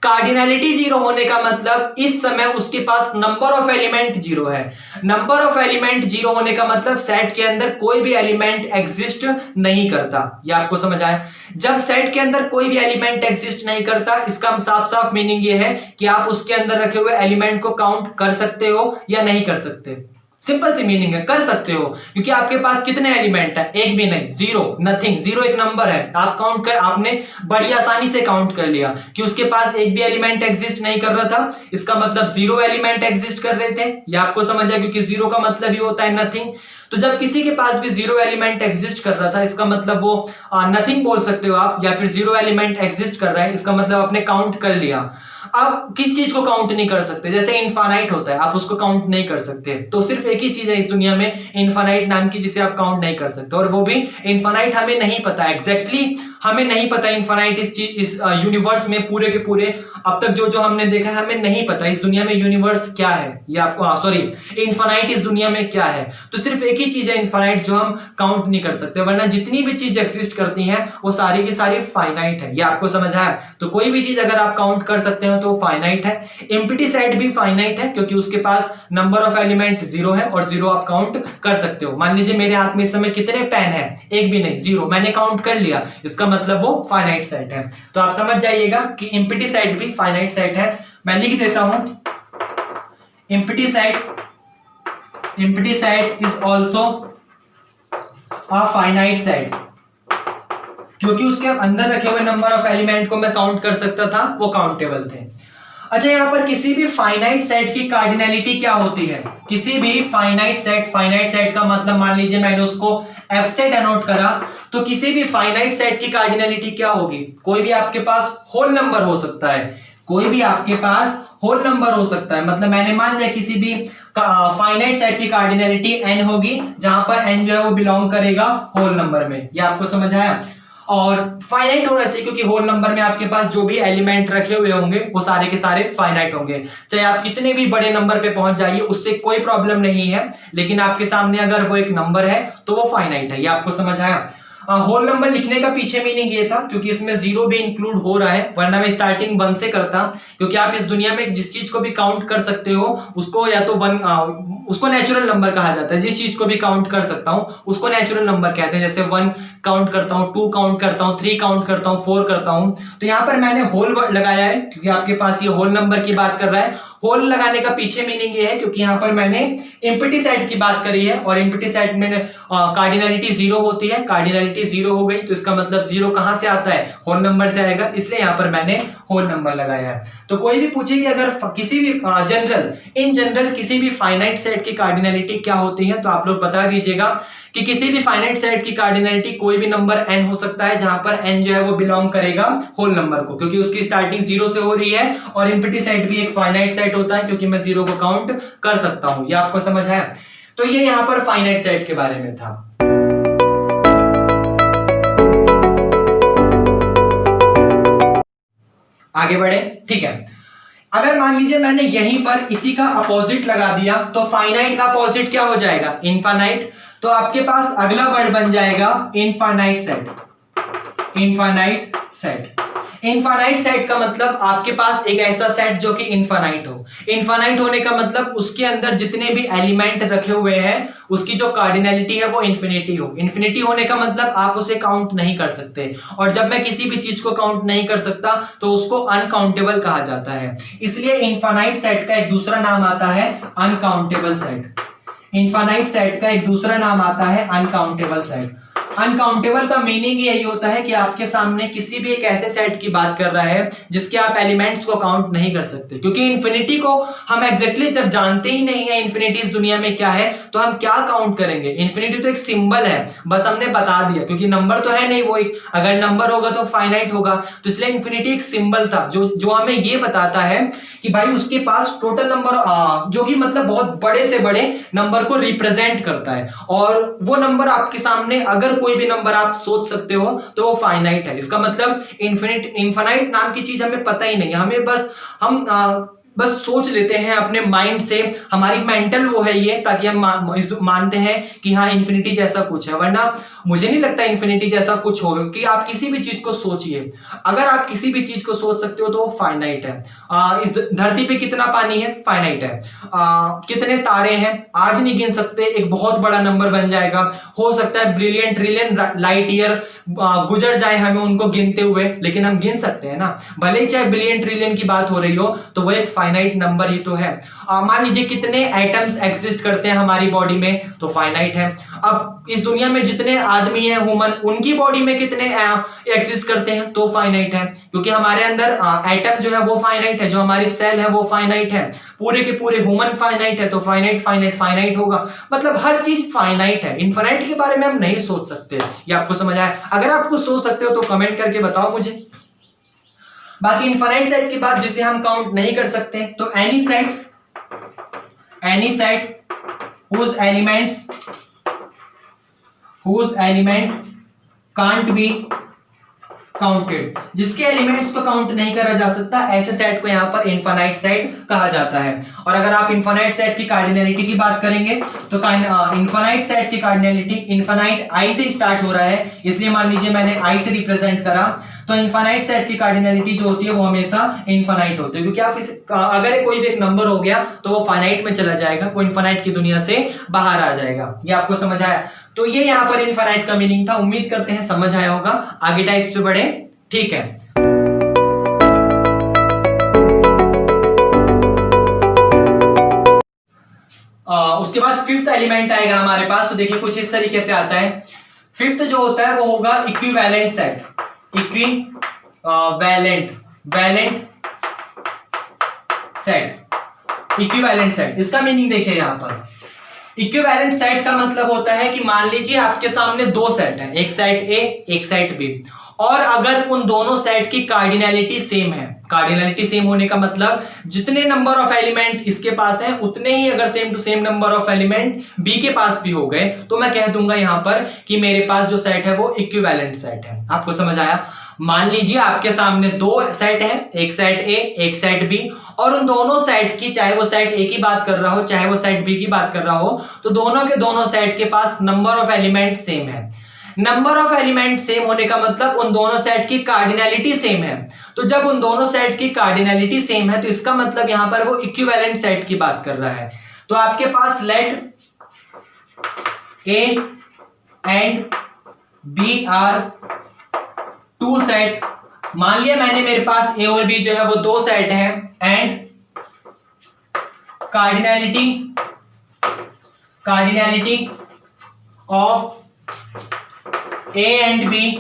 कार्डिनलिटी 0 होने का मतलब इस समय उसके पास नंबर ऑफ एलिमेंट 0 है। नंबर ऑफ एलिमेंट 0 होने का मतलब सेट के अंदर कोई भी एलिमेंट एग्जिस्ट नहीं करता। ये आपको समझ आया? जब सेट के अंदर कोई भी एलिमेंट एग्जिस्ट नहीं करता इसका साफ साफ मीनिंग ये है कि आप उसके अंदर रखे हुए एलिमेंट को काउंट कर सकते हो या नहीं कर सकते। सिंपल सी मीनिंग है, कर सकते हो, क्योंकि आपके पास कितने एलिमेंट है? एक भी नहीं, जीरो, नथिंग। जीरो एक नंबर है, आप काउंट कर, आपने बड़ी आसानी से काउंट कर लिया कि उसके पास एक भी एलिमेंट एग्जिस्ट नहीं कर रहा था, इसका मतलब 0 एलिमेंट एग्जिस्ट कर रहे थे। ये आपको समझ आया? क्योंकि 0 का मतलब ही होता है नथिंग। तो जब किसी के पास भी 0 एलिमेंट एग्जिस्ट कर रहा था इसका मतलब वो नथिंग बोल सकते हो आप, या फिर 0 एलिमेंट एग्जिस्ट कर रहा है इसका मतलब आपने काउंट कर लिया। आप किस चीज को काउंट नहीं कर सकते? जैसे इनफाइनाइट होता है, आप उसको काउंट नहीं कर सकते। तो सिर्फ एक ही चीज है इस दुनिया में इनफाइनाइट नाम की जिसे आप काउंट नहीं कर सकते, और वो भी इनफाइनाइट हमें नहीं पता एग्जैक्टली हमें नहीं पता इनफाइनाइट इस यूनिवर्स में पूरे के पूरे अब तक जो हमने देखा है हमें नहीं पता इस दुनिया में यूनिवर्स क्या है, ये आपको सॉरी इनफाइनाइट इस दुनिया में क्या है। तो सिर्फ एक ही चीज है इनफाइनाइट जो हम काउंट नहीं कर सकते, वरना जितनी भी चीज एग्जिस्ट करती हैं वो सारी की सारी फाइनाइट है। ये आपको समझ आया? तो कोई भी चीज अगर आप काउंट कर सकते हो तो फाइनाइट है। एम्प्टी सेट भी फाइनाइट है क्योंकि उसके पास नंबर ऑफ एलिमेंट 0 है और 0 आप काउंट कर सकते हो। मान लीजिए मेरे हाथ में इस समय कितने पेन है? एक भी नहीं, 0, मैंने काउंट कर लिया, इसका मतलब वो फाइनाइट सेट है। तो आप समझ जाइएगा कि एम्प्टी सेट भी फाइनाइट सेट है। मैं लिख देता हूं empty set is also a finite set, क्योंकि उसके अंदर रखे हुए नंबर ऑफ एलिमेंट को मैं काउंट कर सकता था, वो काउंटेबल थे। अच्छा, यहां पर किसी भी फाइनाइट सेट की कार्डिनैलिटी क्या होती है? किसी भी फाइनाइट सेट का मतलब मान लीजिए मैंने उसको एफ से डेनोट करा, तो किसी भी फाइनाइट सेट की कार्डिनैलिटी क्या होगी? कोई भी आपके पास होल नंबर हो सकता है, कोई भी आपके पास होल नंबर हो सकता है। मतलब मैंने मान लिया किसी भी फाइनाइट सेट की कार्डिनैलिटी n होगी, जहां पर n जो है वो बिलोंग करेगा होल नंबर में। ये आपको समझ आया? और फाइनाइट होना चाहिए, क्योंकि होल नंबर में आपके पास जो भी एलिमेंट रखे हुए होंगे वो सारे के सारे फाइनाइट होंगे। चाहे आप कितने भी बड़े नंबर पे पहुंच जाइए, उससे कोई प्रॉब्लम नहीं है, लेकिन आपके सामने अगर वो एक नंबर है तो वो फाइनाइट है। ये आपको समझ आया? होल नंबर लिखने का पीछे मीनिंग ये था क्योंकि इसमें जीरो भी इंक्लूड हो रहा है, वरना मैं स्टार्टिंग 1 से करता, क्योंकि आप इस दुनिया में जिस चीज को भी काउंट कर सकते हो उसको या तो उसको नेचुरल नंबर कहा जाता है। जिस चीज को भी काउंट कर सकता हूं उसको नेचुरल नंबर कहते हैं। जैसे 1 काउंट करता हूं, 2 काउंट करता हूं, 3 काउंट करता हूं, 4 करता हूं। तो यहां पर मैंने होल वर्ड लगाया है क्योंकि आपके पास ये होल नंबर की बात कर रहा है। होल लगाने का पीछे मीनिंग ये है क्योंकि यहां पर मैंने एम्प्टी सेट की बात करी है, और एम्प्टी सेट में कार्डिनैलिटी 0 होती है। कार्डिनैलिटी 0 हो गई तो इसका मतलब 0 कहां से आता है? होल नंबर से आएगा, इसलिए यहां पर मैंने होल नंबर लगाया है। तो कोई भी पूछे कि अगर किसी भी इन जनरल किसी भी फाइनाइट सेट की कार्डिनैलिटी क्या होती है, तो आप लोग बता दीजिएगा कि किसी भी फाइनाइट सेट की कार्डिनैलिटी कोई भी नंबर n हो सकता है, जहां पर n जो है वो बिलोंग करेगा होल नंबर को, क्योंकि उसकी स्टार्टिंग 0 से हो रही है। और एम्प्टी सेट भी एक फाइनाइट सेट होता है क्योंकि मैं 0 को काउंट कर सकता हूं। ये आपको समझ है? तो ये यहां पर फाइनाइट सेट के बारे में था। आगे बढ़े, ठीक है। अगर मान लीजिए मैंने यहीं पर इसी का अपोजिट लगा दिया, तो फाइनाइट का अपोजिट क्या हो जाएगा? इनफाइनाइट। तो आपके पास अगला वर्ड बन जाएगा infinite set. Infinite set. Infinite set का मतलब आपके पास एक ऐसा सेट जो कि इनफाइनाइट हो। इनफाइनाइट होने का मतलब उसके अंदर जितने भी एलिमेंट रखे हुए हैं उसकी जो कार्डिनैलिटी है वो इन्फिनिटी हो। इन्फिनिटी होने का मतलब आप उसे काउंट नहीं कर सकते, और जब मैं किसी भी चीज को काउंट नहीं कर सकता तो उसको अनकाउंटेबल कहा जाता है। इसलिए इनफाइनाइट सेट का एक दूसरा नाम आता है अनकाउंटेबल सेट। इनफाइनाइट सेट का एक दूसरा नाम आता है अनकाउंटेबल सेट। अनकाउंटेबल का मीनिंग यही होता है कि आपके सामने किसी भी एक ऐसे सेट की बात कर रहा है जिसके आप एलिमेंट्स को काउंट नहीं कर सकते, क्योंकि इन्फिनिटी को हम एग्जैक्टली जब जानते ही नहीं है इन्फिनिटी इस दुनिया में क्या है, तो हम क्या काउंट करेंगे? इन्फिनिटी तो एक सिंबल है, बस हमने बता दिया, क्योंकि नंबर तो है नहीं वो एक, अगर नंबर होगा तो फाइनाइट होगा। तो इसलिए इन्फिनिटी एक सिंबल था जो हमें ये बताता है कि भाई उसके पास टोटल नंबर जो कि मतलब बहुत बड़े से बड़े नंबर को रिप्रेजेंट करता है, और वो नंबर आपके सामने अगर कोई भी नंबर आप सोच सकते हो तो वो फाइनाइट है। इसका मतलब इनफाइनाइट नाम की चीज हमें पता ही नहीं है, हमें बस सोच लेते हैं अपने माइंड से, हमारी मेंटल वो है ये, ताकि हम मानते हैं कि हाँ इन्फिनिटी जैसा कुछ है, वरना मुझे नहीं लगता इन्फिनिटी जैसा कुछ होगा। कि आप किसी भी चीज को सोचिए, अगर आप किसी भी चीज को सोच सकते हो तो वो फाइनाइट है। इस धरती पे कितना पानी है? फाइनाइट है। कितने तारे हैं? आज नहीं गिन सकते, एक बहुत बड़ा नंबर बन जाएगा। हो सकता है ब्रिलियन ट्रिलियन लाइट ईयर गुजर जाए हमें उनको गिनते हुए, लेकिन हम गिन सकते हैं ना, भले ही चाहे बिलियन ट्रिलियन की बात हो रही हो, तो वो एक फाइनाइट नंबर ही तो है। मान लीजिए कितने एटम्स एग्जिस्ट करते हैं हमारी बॉडी में, तो फाइनाइट है। अब इस दुनिया में जितने आदमी हैं ह्यूमन, उनकी बॉडी में कितने एग्जिस्ट करते हैं, तो फाइनाइट है, क्योंकि हमारे अंदर एटम जो है वो फाइनाइट है, जो हमारी सेल है वो फाइनाइट है, पूरे के पूरे ह्यूमन फाइनाइट है, तो फाइनाइट फाइनाइट फाइनाइट होगा। मतलब हर चीज फाइनाइट है, इनफाइनाइट के बारे में हम नहीं सोच सकते। ये आपको समझ आया? अगर आप कुछ सोच सकते हो तो कमेंट करके बताओ मुझे। बाकी इनफाइनाइट सेट की बात जिसे हम काउंट नहीं कर सकते, तो any set whose element can't be counted, जिसके एलिमेंट्स को काउंट नहीं करा जा सकता, ऐसे सेट को यहां पर इनफाइनाइट सेट कहा जाता है। और अगर आप इनफाइनाइट सेट की कार्डिनैलिटी की बात करेंगे तो इनफाइनाइट सेट की कार्डिनैलिटी, इनफाइनाइट आई से स्टार्ट हो रहा है, इसलिए मान लीजिए मैंने आई से रिप्रेजेंट करा, तो इनफाइनाइट सेट की कार्डिनैलिटी जो होती है वो हमेशा इनफाइनाइट होती है, क्योंकि आप अगर कोई भी एक नंबर हो गया तो वो फाइनाइट में चला जाएगा, वो इनफाइनाइट की दुनिया से बाहर आ जाएगा। ये आपको समझ आया? तो ये यहां पर इनफाइनाइट का मीनिंग था। उम्मीद करते हैं समझ आया होगा। आगे टाइप्स पे बढ़े, ठीक है। उसके बाद फिफ्थ एलिमेंट आएगा हमारे पास, तो देखिए कुछ इस तरीके से आता है। फिफ्थ जो होता है वो होगा equivalent set, valent set, equivalent set. इसका मीनिंग देखिए यहां पर, इक्विवेलेंट सेट का मतलब होता है कि मान लीजिए आपके सामने दो सेट है, एक सेट ए एक सेट बी, और अगर उन दोनों सेट की कार्डिनैलिटी सेम है, कार्डिनैलिटी सेम होने का मतलब जितने नंबर ऑफ एलिमेंट इसके पास है उतने ही अगर same to same number of element B के पास भी हो गए, तो मैं कह दूंगा यहां पर कि मेरे पास जो सेट है वो इक्विवेलेंट सेट है। आपको समझ आया? मान लीजिए आपके सामने दो सेट है, एक सेट ए एक सेट बी, और उन दोनों सेट की, चाहे वो सेट ए की बात कर रहा हो चाहे वो सेट बी की बात कर रहा हो, तो दोनों के दोनों सेट के पास नंबर ऑफ एलिमेंट सेम है। नंबर ऑफ एलिमेंट सेम होने का मतलब उन दोनों सेट की कार्डिनैलिटी सेम है। तो जब उन दोनों सेट की कार्डिनैलिटी सेम है तो इसका मतलब यहां पर वो इक्विवेलेंट सेट की बात कर रहा है। तो आपके पास let A and B are two set, मान लिया मैंने, मेरे पास ए और बी जो है वो दो सेट है, and cardinality of A and B,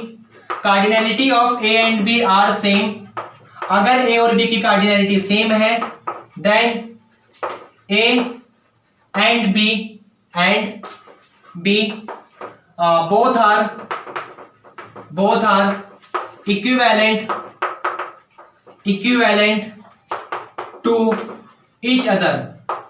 cardinality of A and B are same. अगर ए और बी की कार्डिनैलिटी सेम है then A and B both are equivalent to each other.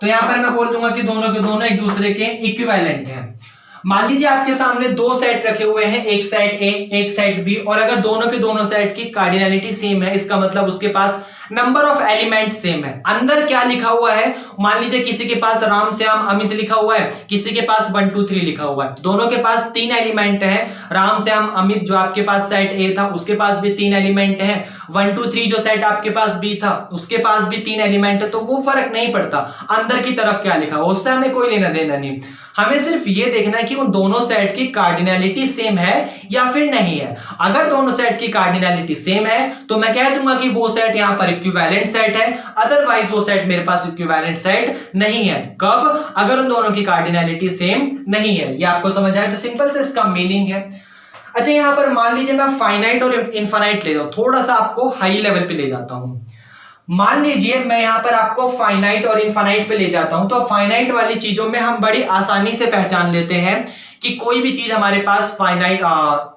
तो यहां पर मैं बोल दूंगा कि दोनों के दोनों एक दूसरे के इक्विवेलेंट हैं। मान लीजिए आपके सामने दो सेट रखे हुए हैं, एक सेट ए एक सेट बी, और अगर दोनों के दोनों सेट की कार्डिनैलिटी सेम है, इसका मतलब उसके पास नंबर ऑफ एलिमेंट सेम है। अंदर क्या लिखा हुआ है, मान लीजिए किसी के पास राम श्याम अमित लिखा हुआ है, किसी के पास 1 2 3 लिखा हुआ है, दोनों के पास 3 एलिमेंट है। राम श्याम अमित जो आपके पास सेट ए था उसके पास भी 3 एलिमेंट है, 1 2 3 जो सेट आपके पास बी था उसके पास भी 3 एलिमेंट है। तो वो फर्क नहीं पड़ता अंदर की तरफ क्या लिखा हुआ, उससे हमें कोई लेना देना नहीं। हमें सिर्फ ये देखना है कि उन दोनों सेट की कार्डिनैलिटी सेम है या फिर नहीं है। अगर दोनों सेट की कार्डिनैलिटी सेम है तो मैं कह दूंगा कि वो सेट यहां पर इक्विवेलेंट सेट है, अदरवाइज वो सेट मेरे पास इक्विवेलेंट सेट नहीं है। कब? अगर उन दोनों की कार्डिनैलिटी सेम नहीं है। ये आपको समझ आया? तो सिंपल से इसका मीनिंग है। अच्छा, यहां पर मान लीजिए मैं फाइनाइट और इनफाइनाइट ले रहा हूं, थोड़ा सा आपको हाई लेवल पे ले जाता हूं। मान लीजिए मैं यहां पर आपको फाइनाइट और इनफाइनाइट पे ले जाता हूं, तो फाइनाइट वाली चीजों में हम बड़ी आसानी से पहचान लेते हैं कि कोई भी चीज हमारे पास फाइनाइट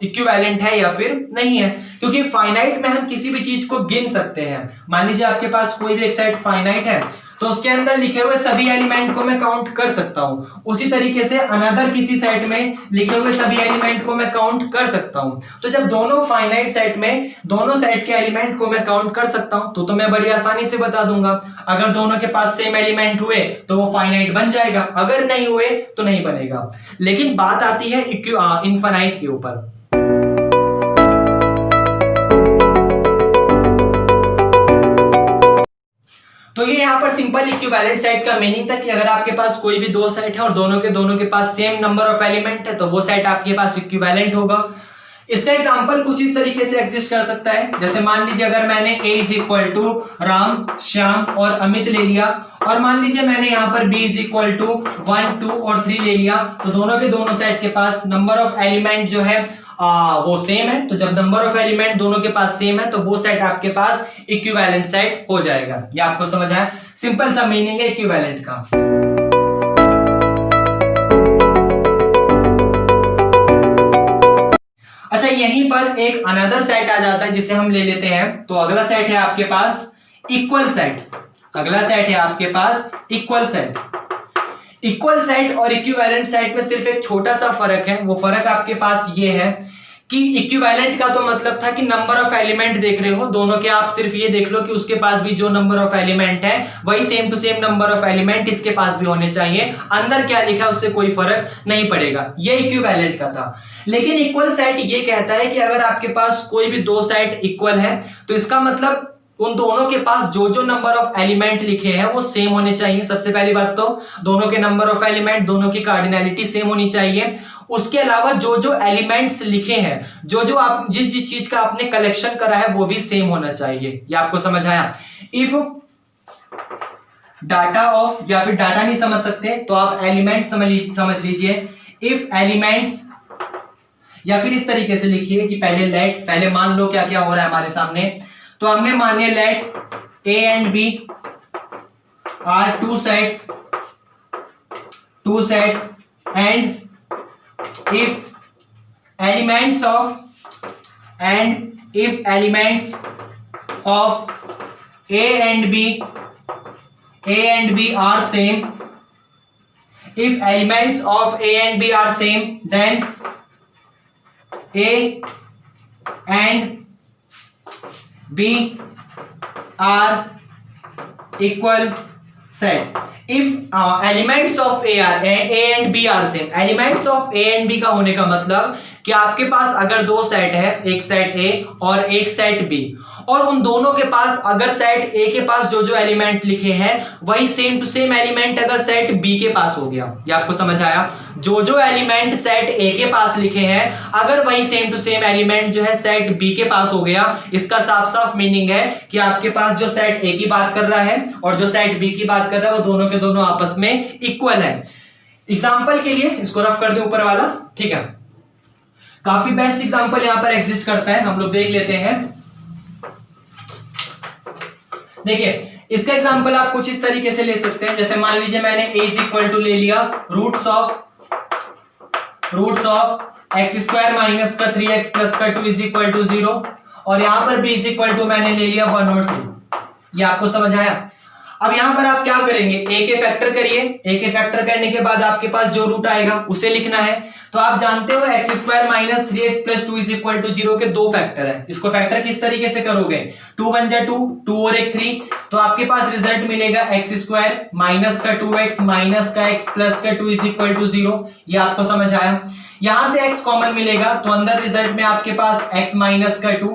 इक्विवेलेंट है या फिर नहीं है, क्योंकि फाइनाइट में हम किसी भी चीज को गिन सकते हैं। मान लीजिए आपके पास कोई भी एक सेट फाइनाइट है तो उसके अंदर लिखे हुए सभी एलिमेंट को मैं काउंट कर सकता हूं। उसी तरीके से अनदर किसी सेट में लिखे हुए सभी एलिमेंट को मैं काउंट कर सकता हूं। तो जब दोनों फाइनाइट सेट में दोनों सेट के एलिमेंट को मैं काउंट कर सकता हूं तो मैं बड़ी आसानी से बता दूंगा। अगर दोनों के पास सेम एलिमेंट हुए तो वो फाइनाइट बन जाएगा, अगर नहीं हुए तो नहीं बनेगा। लेकिन बात आती है इनफाइनाइट के ऊपर। तो ये यहां पर सिंपल इक्विवेलेंट सेट का मीनिंग था कि अगर आपके पास कोई भी दो सेट है और दोनों के पास सेम नंबर ऑफ एलिमेंट है तो वो सेट आपके पास इक्विवेलेंट होगा। इसका एग्जांपल कुछ इस तरीके से एग्जिस्ट कर सकता है, जैसे मान लीजिए अगर मैंने A is equal to Ram Shyam और अमित ले लिया, और मान लीजिए मैंने यहां पर B इज इक्वल टू 1 2 और 3 ले लिया, तो दोनों के दोनों सेट के पास नंबर ऑफ एलिमेंट जो है वो सेम है। तो जब नंबर ऑफ एलिमेंट दोनों के पास सेम है तो वो सेट आपके पास इक्विवेलेंट सेट हो जाएगा। ये आपको समझ आया? सिंपल सा मीनिंग है इक्विवेलेंट का। अच्छा, यहीं पर एक अनदर सेट आ जाता है जिसे हम ले लेते हैं। तो अगला सेट है आपके पास इक्वल सेट। अगला सेट है आपके पास इक्वल सेट। इक्वल सेट और इक्विवेलेंट सेट में सिर्फ एक छोटा सा फर्क है। वो फर्क आपके पास ये है कि इक्विवेलेंट का तो मतलब था कि नंबर ऑफ एलिमेंट देख रहे हो दोनों के, आप सिर्फ ये देख लो कि उसके पास भी जो नंबर ऑफ एलिमेंट है वही same to same number of element इसके पास भी होने चाहिए। अंदर क्या लिखा है उससे कोई फर्क नहीं पड़ेगा। ये इक्विवेलेंट का था। लेकिन इक्वल सेट ये कहता है कि अगर आपके पास कोई भी दो सेट इक्वल है तो इसका मतलब उन दोनों के पास जो जो नंबर ऑफ एलिमेंट लिखे हैं वो सेम होने चाहिए। सबसे पहली बात तो दोनों के नंबर ऑफ एलिमेंट, दोनों की कार्डिनैलिटी सेम होनी चाहिए। उसके अलावा जो जो एलिमेंट्स लिखे हैं, जो जो आप जिस चीज का आपने कलेक्शन करा है वो भी सेम होना चाहिए। ये आपको समझ आया? इफ डाटा ऑफ, या फिर डाटा नहीं समझ सकते तो आप एलिमेंट समझ लीजिए। इफ एलिमेंट्स या फिर इस तरीके से लिखिए कि पहले मान लो क्या क्या हो रहा है हमारे सामने। तो हमने मानिए let A and B are two sets and if elements of A and B are same. If elements of A and B are same, then A and B are equal set. If elements of A and B are same. Elements of A and B का होने का मतलब कि आपके पास अगर दो set है, एक सेट A और एक सेट B, और उन दोनों के पास अगर सेट A के पास जो जो एलिमेंट लिखे हैं वही सेम टू सेम एलिमेंट अगर सेट B के पास हो गया, ये आपको समझ आया? जो जो एलिमेंट सेट A के पास लिखे हैं अगर वही सेम टू सेम एलिमेंट जो है सेट B के पास हो गया, इसका साफ साफ मीनिंग है कि आपके पास जो सेट A की बात कर रहा है और जो सेट B की बात कर रहा है वो दोनों के दोनों आपस में इक्वल है। एग्जाम्पल के लिए इसको रफ कर दे ऊपर वाला, ठीक है? काफी बेस्ट एग्जाम्पल यहां पर एग्जिस्ट करता है, हम लोग देख लेते हैं। देखिए इसका एग्जांपल आप कुछ इस तरीके से ले सकते हैं, जैसे मान लीजिए मैंने a इज इक्वल टू ले लिया roots of x square minus का 3x प्लस का 2 इज इक्वल टू 0, और यहां पर b इज इक्वल टू मैंने ले लिया 1 और 2। ये आपको समझ आया? अब यहां पर आप क्या करेंगे, a के फैक्टर करिए, a के फैक्टर करने के बाद आपके पास जो रूट आएगा उसे लिखना है। तो आप जानते हो x square minus 3x plus 2 is equal to 0 के दो फैक्टर है। इसको फैक्टर किस तरीके से करोगे, 2 1 जा 2, 2 और 1 3, तो आपके पास रिजल्ट मिलेगा एक्स स्क्वायर माइनस का 2x माइनस का x प्लस का 2 इज इक्वल टू 0। ये आपको समझ आया? यहां से x कॉमन मिलेगा तो अंदर रिजल्ट में आपके पास x माइनस का 2,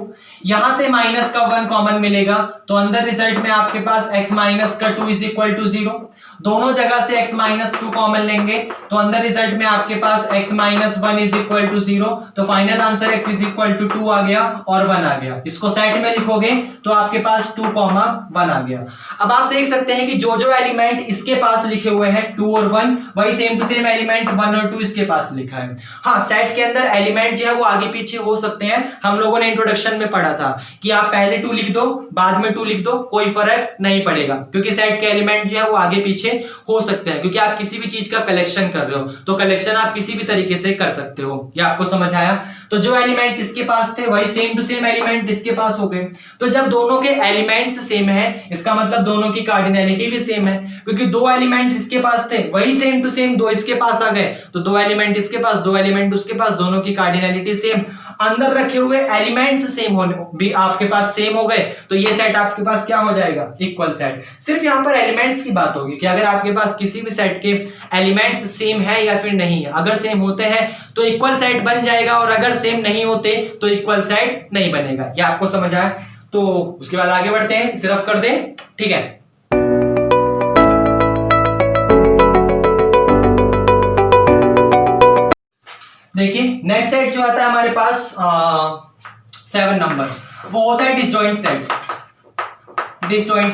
यहां से माइनस का 1 कॉमन मिलेगा तो अंदर रिजल्ट में आपके पास x माइनस का 2 इज इक्वल टू 0। दोनों जगह से x माइनस 2 कॉमन लेंगे तो अंदर रिजल्ट में आपके पास x minus 1 is equal to 0। तो final answer x is equal to 2 आ गया और 1 आ गया। इसको सेट में लिखोगे तो आपके पास 2, 1 आ गया। अब आप देख सकते हैं कि जो जो एलिमेंट इसके पास लिखे हुए हैं 2 और 1, वही सेम टू सेम एलिमेंट 1 और 2 इसके पास लिखा है। हाँ, सेट के अंदर एलिमेंट जो है वो आगे पीछे हो सकते हैं। हम लोगों ने इंट्रोडक्शन में पढ़ा था कि आप पहले 2 लिख दो बाद में 2 लिख दो, कोई फर्क नहीं पड़ेगा, क्योंकि सेट के एलिमेंट जो है वो आगे पीछे हो सकते हैं, क्योंकि आप किसी भी चीज का कलेक्शन कर रहे हो तो कलेक्शन आप किसी भी तरीके से कर सकते हो। ये आपको समझ आया? तो जो एलिमेंट इसके पास थे वही सेम टू सेम एलिमेंट इसके पास हो गए। तो जब दोनों के एलिमेंट्स सेम है इसका मतलब दोनों की कार्डिनैलिटी भी सेम है, क्योंकि 2 एलिमेंट इसके पास थे वही सेम टू सेम 2 इसके पास आ गए, तो 2 एलिमेंट इसके पास 2 एलिमेंट उसके पास, दोनों की कार्डिनैलिटी सेम। अंदर रखे हुए एलिमेंट्स सेम होने भी आपके पास सेम हो गए तो ये सेट आपके पास क्या हो जाएगा, इक्वल सेट। सिर्फ यहां पर एलिमेंट्स की बात होगी कि अगर आपके पास किसी भी सेट के एलिमेंट्स सेम है या फिर नहीं है, अगर सेम होते हैं तो इक्वल सेट बन जाएगा और अगर सेम नहीं होते तो इक्वल सेट नहीं बनेगा। ये आपको समझ आया? तो उसके बाद आगे बढ़ते हैं, इसे रफ कर दें, ठीक है? देखिए नेक्स्ट सेट जो आता है हमारे पास 7 नंबर, वो होता है डिसजॉइंट सेट। डिसजॉइंट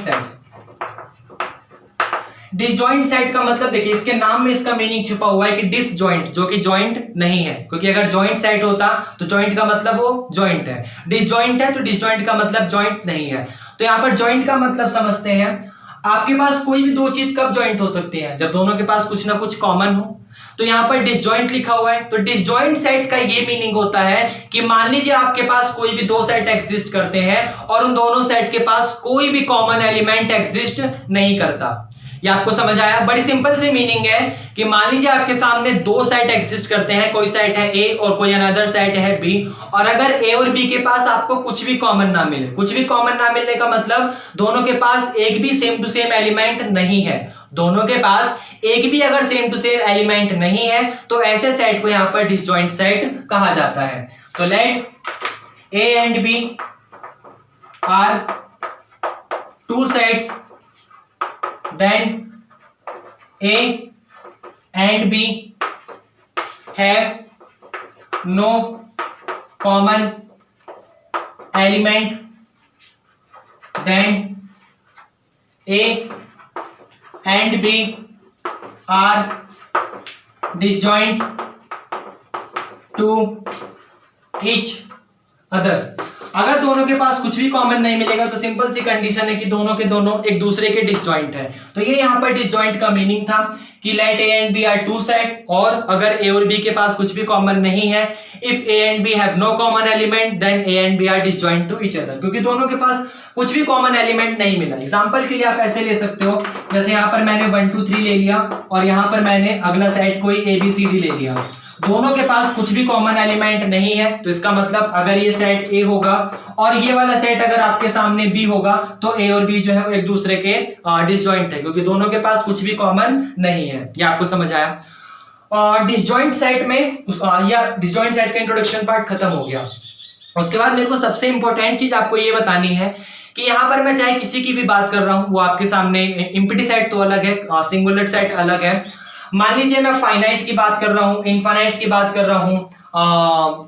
सेट का मतलब देखिए इसके नाम में इसका मीनिंग छुपा हुआ है कि डिसजॉइंट, जो कि जॉइंट नहीं है, क्योंकि अगर जॉइंट सेट होता तो जॉइंट का मतलब वो जॉइंट है, डिसजॉइंट है तो डिसजॉइंट का मतलब जॉइंट नहीं है। तो यहां पर जॉइंट का मतलब समझते हैं, आपके पास कोई भी दो चीज कब जॉइंट हो सकती है, जब दोनों के पास कुछ ना कुछ कॉमन हो। तो यहां पर डिसजॉइंट लिखा हुआ है, तो डिसजॉइंट सेट का ये मीनिंग होता है कि मान लीजिए आपके पास कोई भी दो सेट एग्जिस्ट करते हैं और उन दोनों सेट के पास कोई भी कॉमन एलिमेंट एग्जिस्ट नहीं करता। ये आपको समझ आया? बड़ी सिंपल सी मीनिंग है कि मान लीजिए आपके सामने दो सेट एग्जिस्ट करते हैं, कोई सेट है ए और कोई अनदर सेट है बी, और अगर ए और बी के पास आपको कुछ भी कॉमन ना मिले, कुछ भी कॉमन ना मिलने का मतलब दोनों के पास एक भी सेम टू सेम एलिमेंट नहीं है, दोनों के पास एक भी अगर सेम टू सेम एलिमेंट नहीं है तो ऐसे सेट को यहां पर डिसजॉइंट सेट कहा जाता है। तो let A and B are two sets, then A and B have no common element, then A and B are disjoint to each other. अगर दोनों के पास कुछ भी कॉमन नहीं मिलेगा तो सिंपल सी कंडीशन है कि दोनों के दोनों एक दूसरे के डिसजॉइंट है। तो ये यहाँ पर डिसजॉइंट का मीनिंग था कि let A and B are two set, और अगर ए और बी के पास कुछ भी कॉमन नहीं है, if A and B have no common element then A and B are disjoint to each other, क्योंकि दोनों के पास कुछ भी कॉमन एलिमेंट नहीं मिला। एग्जांपल के लिए आप ऐसे ले सकते हो, जैसे यहाँ पर मैंने 1 2 3 ले लिया और यहाँ पर मैंने अगला सेट कोई ABCD ले लिया, दोनों के पास कुछ भी कॉमन एलिमेंट नहीं है, तो इसका मतलब अगर ये सेट ए होगा और ये वाला सेट अगर आपके सामने बी होगा तो ए और बी जो है वो एक दूसरे के डिसजॉइंट है, क्योंकि दोनों के पास कुछ भी कॉमन नहीं है। ये आपको समझ आया? और डिसजॉइंट सेट में या डिसजॉइंट सेट का इंट्रोडक्शन पार्ट खत्म हो गया। उसके बाद मेरे को सबसे इंपॉर्टेंट चीज आपको ये बतानी है कि यहाँ पर मैं चाहे किसी की भी बात कर रहा हूं, वो आपके सामने एम्प्टी सेट तो अलग है, सिंगुलर सेट अलग है। मान लीजिए मैं फाइनाइट की बात कर रहा हूं, इनफाइनाइट की बात कर रहा हूं,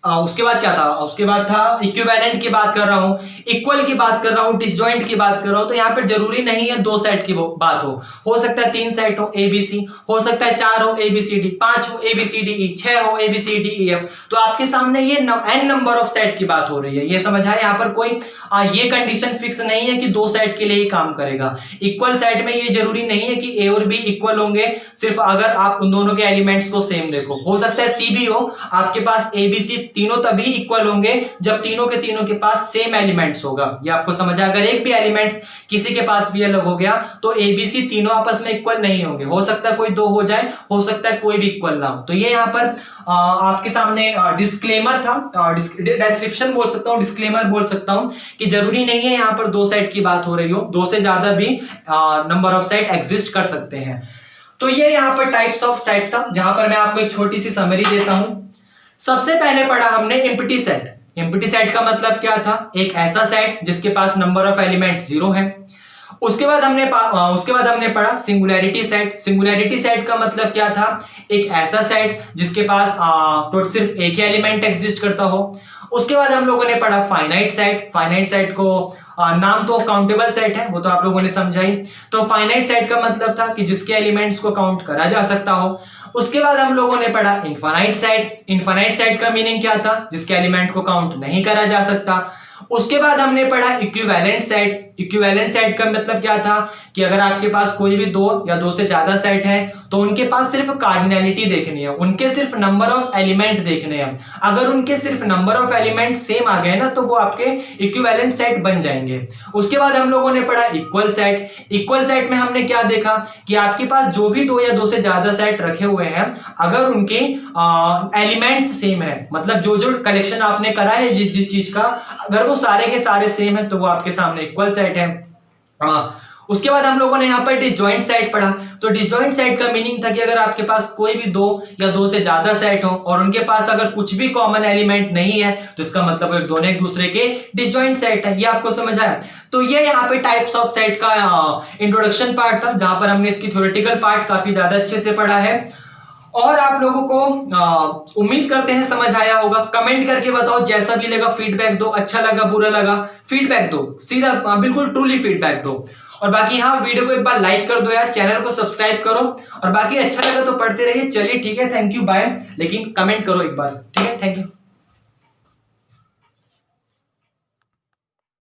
उसके बाद क्या था, उसके बाद था इक्विवेलेंट की बात कर रहा हूं, इक्वल की बात कर रहा हूं, डिसजॉइंट की बात कर रहा हूं। तो यहाँ पर जरूरी नहीं है 2 सेट की बात हो सकता है 3 सेट हो ABC, हो सकता है 4 हो ABCD, 5 हो ABCDE, 6 हो ABCDEF। तो आपके सामने ये n नंबर ऑफ सेट की बात हो रही है। ये समझ आया? यहाँ पर कोई ये कंडीशन फिक्स नहीं है कि 2 सेट के लिए ही काम करेगा। इक्वल सेट में ये जरूरी नहीं है कि A और B इक्वल होंगे, सिर्फ अगर आप उन दोनों के एलिमेंट्स को सेम देखो। हो सकता है C भी हो, आपके पास ABC तीनों तभी इक्वल होंगे जब तीनों के पास सेम एलिमेंट्स होगा। ये आपको समझ आया? अगर एक भी एलिमेंट्स किसी के पास भी अलग हो गया तो ABC तीनों आपस में इक्वल नहीं होंगे। हो सकता है कोई 2 हो जाए, हो सकता है कोई भी इक्वल ना हो। तो ये यहाँ पर आपके सामने डिस्क्लेमर था, डिस्क्रिप्शन बोल सकता हूँ, डिस्क्लेमर बोल सकता हूँ कि जरूरी नहीं है यहाँ पर 2 सेट की बात हो रही हो, 2 से ज्यादा भी नंबर ऑफ सेट एग्जिस्ट कर सकते हैं। तो ये यहाँ पर टाइप्स ऑफ सेट था, जहां पर मैं आपको एक छोटी सी समरी देता हूं। सबसे पहले पढ़ा हमने एम्प्टी सेट। एम्प्टी सेट का मतलब क्या था? एक ऐसा सेट जिसके पास नंबर ऑफ एलिमेंट 0 है। उसके बाद हमने पढ़ा सिंगुलैरिटी सेट। सिंगुलैरिटी सेट का मतलब क्या था? एक ऐसा सेट जिसके पास तो सिर्फ एक ही एलिमेंट एग्जिस्ट करता हो। उसके बाद हम लोगों ने पढ़ा फाइनाइट सेट। फाइनाइट सेट को नाम तो काउंटेबल सेट है, वो तो आप लोगों ने समझाई। तो फाइनाइट सेट का मतलब था कि जिसके एलिमेंट्स को काउंट करा जा सकता हो। उसके बाद हम लोगों ने पढ़ा इनफाइनाइट सेट। इनफाइनाइट सेट का मीनिंग क्या था? जिसके एलिमेंट को काउंट नहीं करा जा सकता। उसके बाद हमने पढ़ा इक्विवेलेंट सेट। इक्विवेलेंट सेट का मतलब क्या था कि अगर आपके पास कोई भी 2 या 2 से ज्यादा सेट है तो उनके पास सिर्फ कार्डिनैलिटी देखनी है, उनके सिर्फ नंबर ऑफ एलिमेंट देखने हैं। अगर उनके सिर्फ नंबर ऑफ एलिमेंट सेम आ गए ना तो वो आपके इक्विवेलेंट सेट बन जाएंगे। उसके बाद हम लोगों ने पढ़ा इक्वल सेट। इक्वल सेट में हमने क्या देखा कि आपके पास जो भी 2 या 2 से ज्यादा सेट रखे हुए हैं, अगर उनके एलिमेंट्स सेम है, मतलब जो जो कलेक्शन आपने करा है जिस जिस चीज का, अगर वो सारे के सारे सेम है तो वो आपके सामने इक्वल सेट है। उसके बाद हम लोगों ने यहाँ पर डिसजॉइंट सेट पढ़ा। तो डिसजॉइंट सेट का मीनिंग था कि अगर आपके पास कोई भी 2 या 2 से ज्यादा सेट हो और उनके पास अगर कुछ भी कॉमन एलिमेंट नहीं है तो इसका मतलब वो दोनों एक दूसरे के डिसजॉइंट सेट है। ये आपको समझ आया? तो ये यहाँ पे टाइप्स ऑफ सेट का इंट्रोडक्शन पार्ट था, जहां पर हमने इसकी थ्योरेटिकल पार्ट काफी ज्यादा अच्छे से पढ़ा है। और आप लोगों को उम्मीद करते हैं समझ आया होगा। कमेंट करके बताओ, जैसा भी लगा फीडबैक दो, अच्छा लगा बुरा लगा फीडबैक दो, सीधा बिल्कुल ट्रूली फीडबैक दो। और बाकी हाँ, वीडियो को एक बार लाइक कर दो यार, चैनल को सब्सक्राइब करो, और बाकी अच्छा लगा तो पढ़ते रहिए। चलिए ठीक है, थैंक यू, बाय। लेकिन कमेंट करो एक बार, ठीक है, थैंक यू।